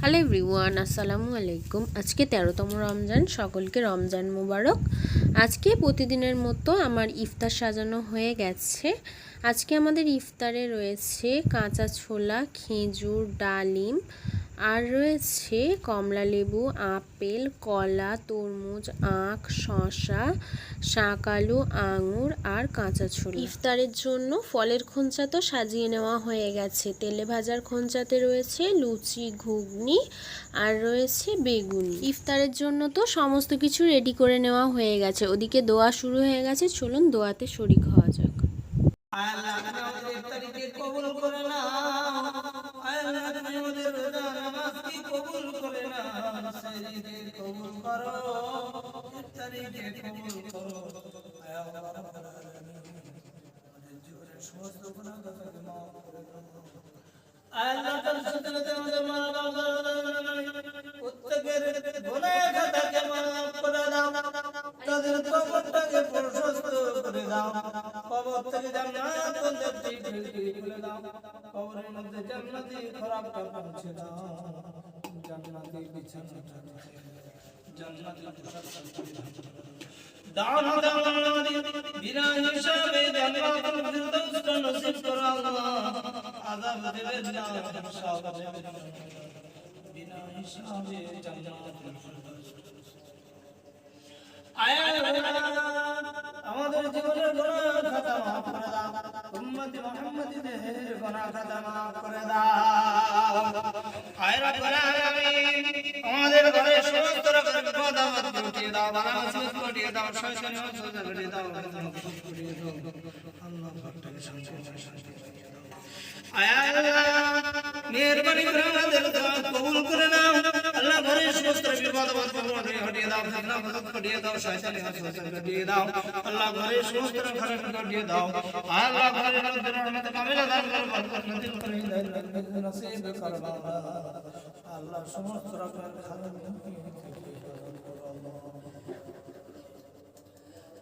Hello everyone, আসসালামু আলাইকুম। আজকে 13তম রমজান, সকলকে রমজান মুবারক। আজকে প্রতিদিনের মতো আমার ইফতার সাজানো হয়ে গেছে। আজকে আমাদের ইফতারে রয়েছে কাঁচা ছোলা, খেজুর, ডালিম, আর রয়েছে কমলা লেবু, আপেল, কলা, তরমুজ, আখ, শসা, শাকালু, আঙুর আর কাঁচা ছোলা। ইফতারের জন্য ফলের খোঞ্চা তো সাজিয়ে নেওয়া হয়ে গেছে। তেলে ভাজার খোঞ্চাতে রয়েছে লুচি, ঘুগনি আর রয়েছে বেগুনি। ইফতারের জন্য তো সমস্ত কিছু রেডি করে নেওয়া হয়ে গেছে। ওদিকে দোয়া শুরু হয়ে গেছে, চলুন দোয়াতে শরিক হওয়া যাক। কবর থেকে কবরের মধ্যে জান্নাতি খোরাকটা পৌঁছে দাও, জান্নাতি বিছানাটা জান্নাতি দান দান বিনা হিসাবে জান্নাতুল ফিরদৌস নসিব করো আল্লাহ। আযাব দেবেন না, হিসাব দেবেন না, বিনা হিসাবে জান্নাতুল ফিরদৌস। আমাদের জীবনের গুনাহ খাতা মাফ করে দাও, উম্মতি মুহাম্মাদীদের গুনাহ খাতা মাফ করে দাও। আয় রব্বুল আলামিন, আমাদের ঘরে সমস্ত রকমের বিপদ আপদ কাটিয়ে দাও, বালা মুসিবত কাটিয়ে দাও, শয়তানি ওয়াসওয়াসা কাটিয়ে দাও, কাটিয়ে দাও। আল্লাহ ঘরটাকে শান্তি দিয়ে দাও। আয় আল্লাহ, মেহেরবানি করে আমাদের দোয়া কবুল করে নাও। আল্লাহ ঘরের সমস্ত বিপদ আপদ কাটিয়ে দাও, ফিতনা ফাসাদ কাটিয়ে দাও, শয়তানি ওয়াসওয়াসা কাটিয়ে দাও। আল্লাহ ঘরের সমস্ত খারাপ কাটিয়ে দাও। আল্লাহ ঘরের মধ্যে রহমত কামিলা দান করো, বরকত নসিব করে হিদায়াত নসিব করো আল্লাহ। সমস্ত রকমের খারাপ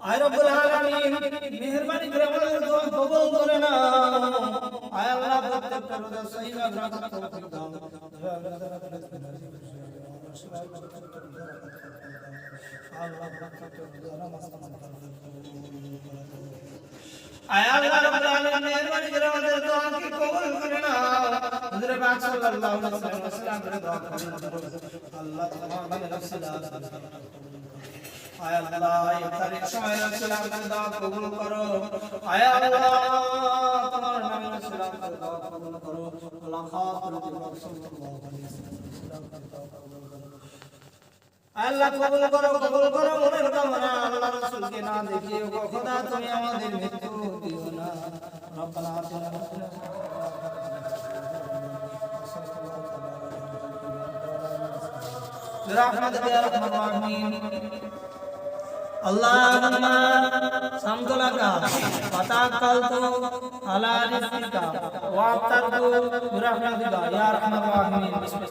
আয় রব্বুল আলামিন, মেহেরবানি করে আমাদের দোয়া কবুল করে নাও। আয় আল্লাহ, প্রত্যেকটা রোজা সহিহ রাখার তৌফিক দাও। আল্লাহ আয় আল্লাহ রব্বুল আলামিন, মেহেরবানি করে আমাদের দোয়া কবুল করে নাও। হুজুর পাক সাল্লাল্লাহু আলাইহি ওয়াসাল্লাম করে দোয়া কবুল করো। আল্লাহ তোমার নামে রাসূলুল্লাহ আয় আল্লাহ, ইফতারের সময় রাসূলুল্লাহর দোয়া কবুল করো। আয় আল্লাহ, তোমার নামে রাসূলুল্লাহর দোয়া কবুল করো। আল্লাহ খাতিরতে রাসূলুল্লাহ আল্লাহ কবুল করো, কবুল করো মনের কামনা। আল্লাহ রাসূলকে না দেখিয়ে গো খোদা, তুমি আমাদের মৃত্যু দিও না। রব্বানা আতিনা برحمتك يا ارحم الراحمين اللهم صمت لك فتوكلت على رزقك واعترت برحمتك يا ارحم الراحمين